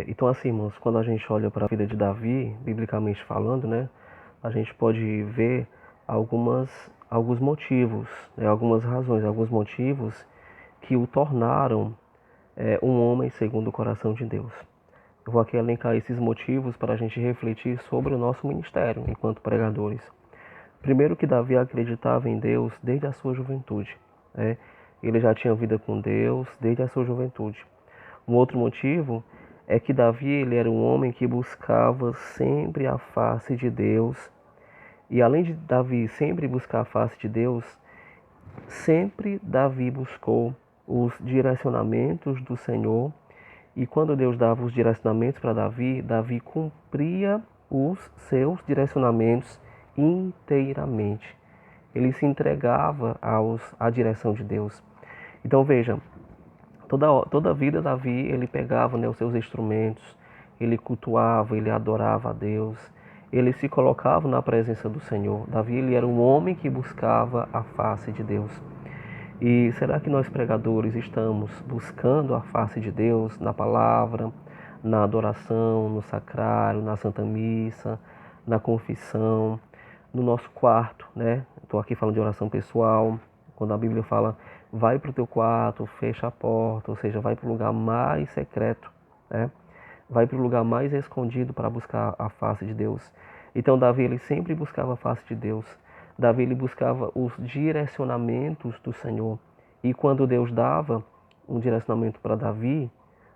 Então, assim, irmãos, quando a gente olha para a vida de Davi, biblicamente falando, né, a gente pode ver alguns motivos, né, algumas razões, alguns motivos que o tornaram um homem segundo o coração de Deus. Eu vou aqui elencar esses motivos para a gente refletir sobre o nosso ministério enquanto pregadores. Primeiro, que Davi acreditava em Deus desde a sua juventude, né? Ele já tinha vida com Deus desde a sua juventude. Um outro motivo é que Davi ele era um homem que buscava sempre a face de Deus. E além de Davi sempre buscar a face de Deus, sempre Davi buscou os direcionamentos do Senhor. E quando Deus dava os direcionamentos para Davi, Davi cumpria os seus direcionamentos inteiramente. Ele se entregava à direção de Deus. Então veja, toda a vida Davi, ele pegava, né, os seus instrumentos, ele cultuava, ele adorava a Deus, ele se colocava na presença do Senhor. Davi, ele era um homem que buscava a face de Deus. E será que nós pregadores estamos buscando a face de Deus na palavra, na adoração, no sacrário, na Santa Missa, na confissão, no nosso quarto, né? Estou aqui falando de oração pessoal. Quando a Bíblia fala, vai para o teu quarto, fecha a porta, ou seja, vai para o lugar mais secreto, né? Vai para o lugar mais escondido para buscar a face de Deus. Então Davi ele sempre buscava a face de Deus. Davi ele buscava os direcionamentos do Senhor. E quando Deus dava um direcionamento para Davi,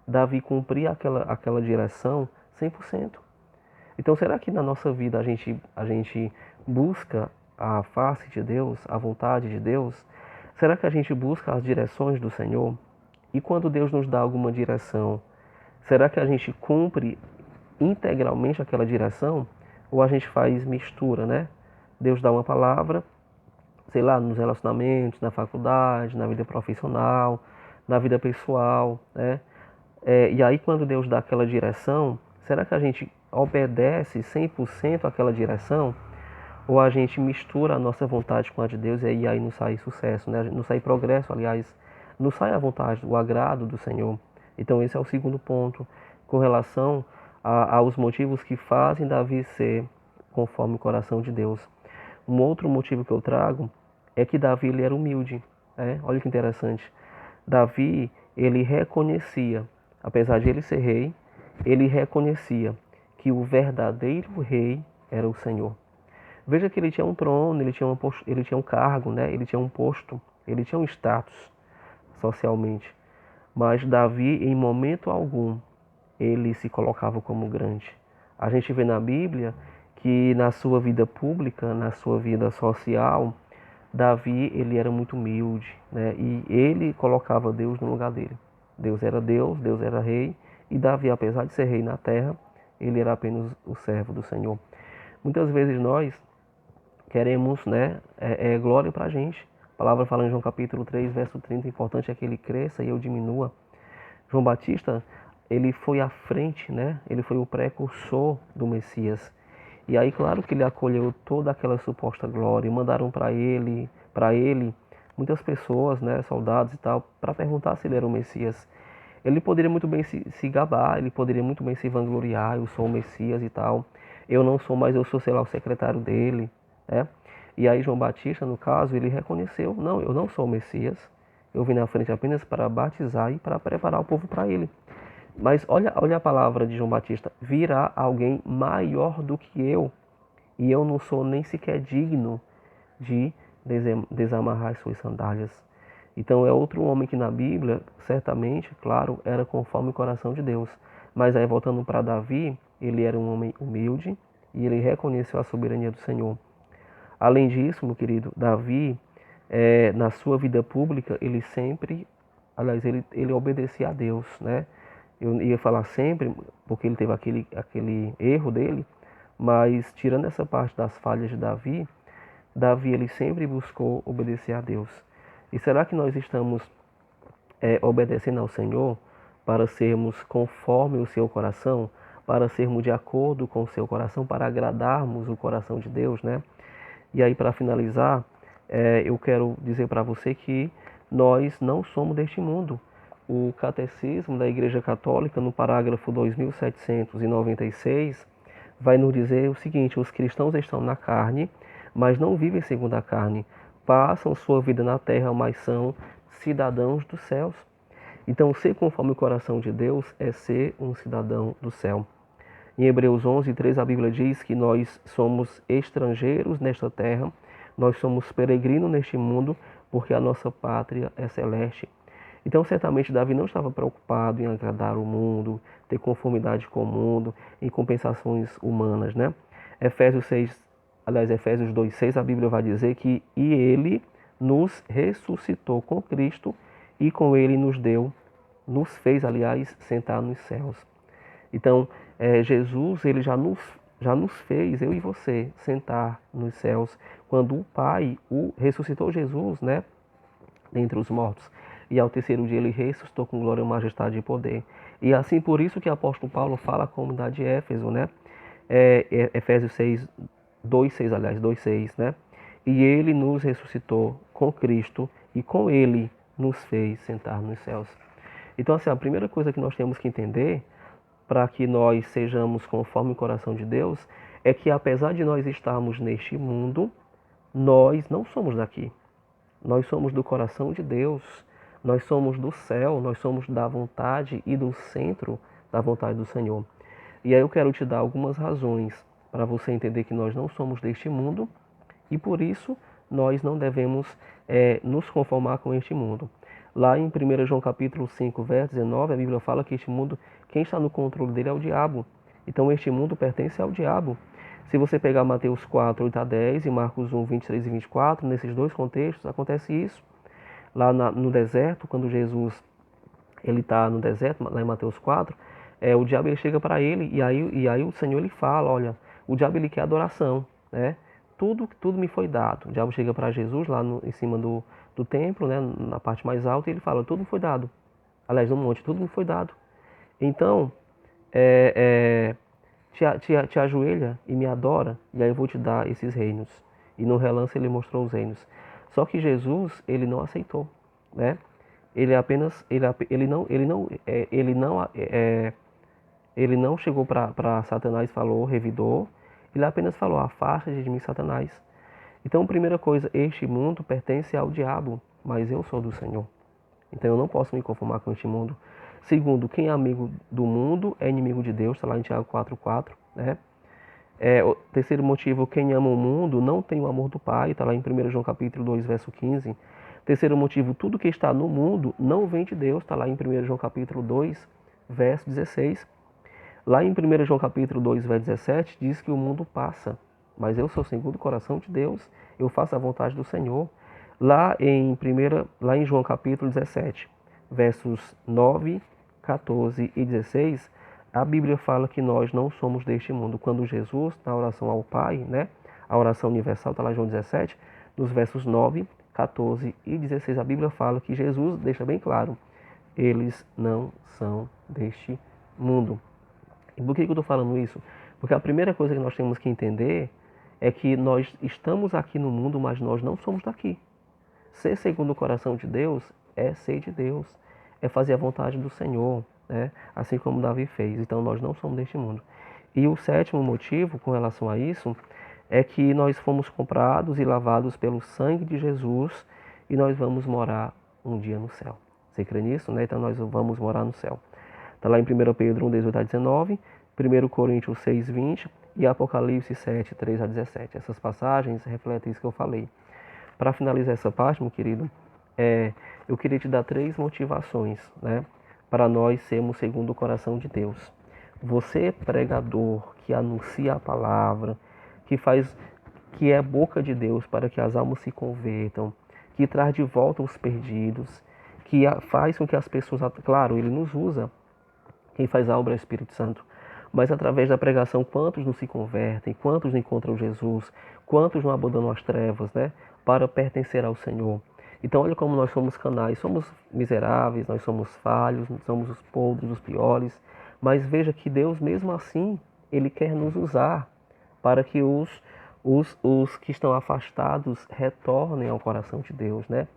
Davi cumpria aquela direção 100%. Então será que na nossa vida a gente busca a face de Deus, a vontade de Deus? Será que a gente busca as direções do Senhor? E quando Deus nos dá alguma direção, será que a gente cumpre integralmente aquela direção? Ou a gente faz mistura, né? Deus dá uma palavra, sei lá, nos relacionamentos, na faculdade, na vida profissional, na vida pessoal, né? E aí quando Deus dá aquela direção, será que a gente obedece 100% àquela direção? Ou a gente mistura a nossa vontade com a de Deus e aí não sai sucesso, né? Não sai progresso, aliás, não sai a vontade, o agrado do Senhor. Então esse é o segundo ponto com relação aos motivos que fazem Davi ser conforme o coração de Deus. Um outro motivo que eu trago é que Davi ele era humilde. Olha que interessante. Davi, ele reconhecia, apesar de ele ser rei, ele reconhecia que o verdadeiro rei era o Senhor. Veja que ele tinha um trono, ele tinha um cargo, né? Ele tinha um posto, ele tinha um status socialmente. Mas Davi, em momento algum, ele se colocava como grande. A gente vê na Bíblia que na sua vida pública, na sua vida social, Davi ele era muito humilde, né? E ele colocava Deus no lugar dele. Deus, Deus era rei, e Davi, apesar de ser rei na terra, ele era apenas o servo do Senhor. Muitas vezes nós queremos, né, glória para a gente. A palavra fala em João capítulo 3, verso 30, o importante é que ele cresça e eu diminua. João Batista, ele foi à frente, né? Ele foi o precursor do Messias. E aí, claro que ele acolheu toda aquela suposta glória e mandaram para ele muitas pessoas, né, soldados e tal, para perguntar se ele era o Messias. Ele poderia muito bem se gabar, ele poderia muito bem se vangloriar, eu sou o Messias e tal. Eu não sou, mas eu sou, sei lá, o secretário dele, né? E aí João Batista, no caso, ele reconheceu, não, eu não sou o Messias, eu vim na frente apenas para batizar e para preparar o povo para ele. Mas olha a palavra de João Batista, virá alguém maior do que eu, e eu não sou nem sequer digno de desamarrar as suas sandálias. Então é outro homem que na Bíblia, certamente, claro, era conforme o coração de Deus. Mas aí voltando para Davi, ele era um homem humilde e ele reconheceu a soberania do Senhor. Além disso, meu querido, Davi, na sua vida pública, ele sempre, aliás, ele obedecia a Deus, né? Eu ia falar sempre, porque ele teve aquele erro dele, mas tirando essa parte das falhas de Davi, Davi ele sempre buscou obedecer a Deus. E será que nós estamos obedecendo ao Senhor para sermos conforme o seu coração, para sermos de acordo com o seu coração, para agradarmos o coração de Deus, né? E aí, para finalizar, eu quero dizer para você que nós não somos deste mundo. o Catecismo da Igreja Católica, no parágrafo 2796, vai nos dizer o seguinte: os cristãos estão na carne, mas não vivem segundo a carne. Passam sua vida na terra, mas são cidadãos dos céus. Então, ser conforme o coração de Deus é ser um cidadão do céu. Em Hebreus 11:3, a Bíblia diz que nós somos estrangeiros nesta terra, nós somos peregrinos neste mundo, porque a nossa pátria é celeste. Então, certamente, Davi não estava preocupado em agradar o mundo, ter conformidade com o mundo, em compensações humanas, né? Efésios 2:6, a Bíblia vai dizer que e ele nos ressuscitou com Cristo e com ele nos fez, aliás, sentar nos céus. Então, Jesus, ele já nos fez, eu e você, sentar nos céus, quando o Pai ressuscitou Jesus, né, dentre os mortos. E ao terceiro dia ele ressuscitou com glória, majestade e poder. E assim, por isso que o apóstolo Paulo fala à comunidade de Éfeso, né, Efésios 2:6, aliás, 2:6, né, e ele nos ressuscitou com Cristo e com ele nos fez sentar nos céus. Então, assim, a primeira coisa que nós temos que entender para que nós sejamos conforme o coração de Deus é que, apesar de nós estarmos neste mundo, nós não somos daqui. Nós somos do coração de Deus, nós somos do céu, nós somos da vontade e do centro da vontade do Senhor. E aí eu quero te dar algumas razões para você entender que nós não somos deste mundo e por isso nós não devemos nos conformar com este mundo. Lá em 1 João capítulo 5, verso 19, a Bíblia fala que este mundo, quem está no controle dele é o diabo. Então este mundo pertence ao diabo. Se você pegar Mateus 4, 8 a 10 e Marcos 1, 23 e 24, nesses dois contextos acontece isso. Lá no deserto, quando Jesus ele está no deserto, lá em Mateus 4, o diabo ele chega para ele e aí o Senhor ele fala, olha, o diabo ele quer adoração, né? Tudo me foi dado. O diabo chega para Jesus lá em cima do templo, né, na parte mais alta, e ele fala, tudo me foi dado. Aliás, no monte, tudo me foi dado. Então, te ajoelha e me adora, e aí eu vou te dar esses reinos. E no relance ele mostrou os reinos. Só que Jesus, ele não aceitou, né? Ele não chegou para Satanás e falou, revidou. Ele apenas falou, afasta-te de mim, Satanás. Então, primeira coisa, este mundo pertence ao diabo, mas eu sou do Senhor. Então eu não posso me conformar com este mundo. Segundo, quem é amigo do mundo é inimigo de Deus, está lá em Tiago 4:4, né? O terceiro motivo, quem ama o mundo não tem o amor do Pai, está lá em 1 João capítulo 2, verso 15. Terceiro motivo, tudo que está no mundo não vem de Deus, está lá em 1 João capítulo 2, verso 16. Lá em 1 João capítulo 2, verso 17, diz que o mundo passa, mas eu sou segundo o coração de Deus, eu faço a vontade do Senhor. Lá em João capítulo 17, versos 9, 14 e 16, a Bíblia fala que nós não somos deste mundo. Quando Jesus, na oração ao Pai, né, a oração universal, está lá em João 17, nos versos 9, 14 e 16, a Bíblia fala que Jesus deixa bem claro, eles não são deste mundo. E por que eu estou falando isso? Porque a primeira coisa que nós temos que entender é que nós estamos aqui no mundo, mas nós não somos daqui. Ser segundo o coração de Deus é ser de Deus, é fazer a vontade do Senhor, né? Assim como Davi fez. Então nós não somos deste mundo. E o sétimo motivo com relação a isso é que nós fomos comprados e lavados pelo sangue de Jesus e nós vamos morar um dia no céu. Você crê nisso, né? Então nós vamos morar no céu. Está lá em 1 Pedro 1, 18 a 19, 1 Coríntios 6, 20 e Apocalipse 7, 3 a 17. Essas passagens refletem isso que eu falei. Para finalizar essa parte, meu querido, eu queria te dar 3 motivações, né, para nós sermos segundo o coração de Deus. Você, pregador, que anuncia a palavra, que é a boca de Deus para que as almas se convertam, que traz de volta os perdidos, que faz com que as pessoas, claro, ele nos usa, quem faz a obra é o Espírito Santo, mas através da pregação, quantos não se convertem, quantos não encontram Jesus, quantos não abandonam as trevas, né, para pertencer ao Senhor. Então olha como nós somos canais, somos miseráveis, nós somos falhos, somos os podres, os piores, mas veja que Deus mesmo assim, Ele quer nos usar para que os que estão afastados retornem ao coração de Deus, né?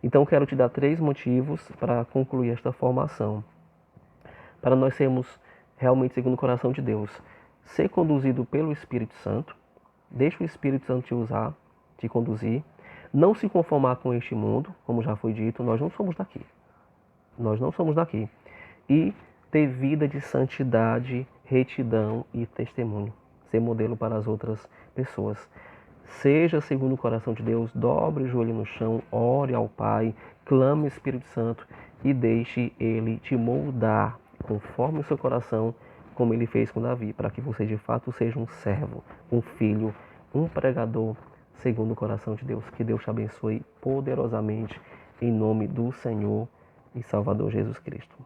Então, quero te dar 3 motivos para concluir esta formação. Para nós sermos realmente segundo o coração de Deus. Ser conduzido pelo Espírito Santo. Deixa o Espírito Santo te usar, te conduzir. Não se conformar com este mundo, como já foi dito, nós não somos daqui. Nós não somos daqui. E ter vida de santidade, retidão e testemunho. Ser modelo para as outras pessoas. Seja segundo o coração de Deus, dobre o joelho no chão, ore ao Pai, clame o Espírito Santo e deixe Ele te moldar conforme o seu coração, como Ele fez com Davi, para que você de fato seja um servo, um filho, um pregador segundo o coração de Deus. Que Deus te abençoe poderosamente em nome do Senhor e Salvador Jesus Cristo.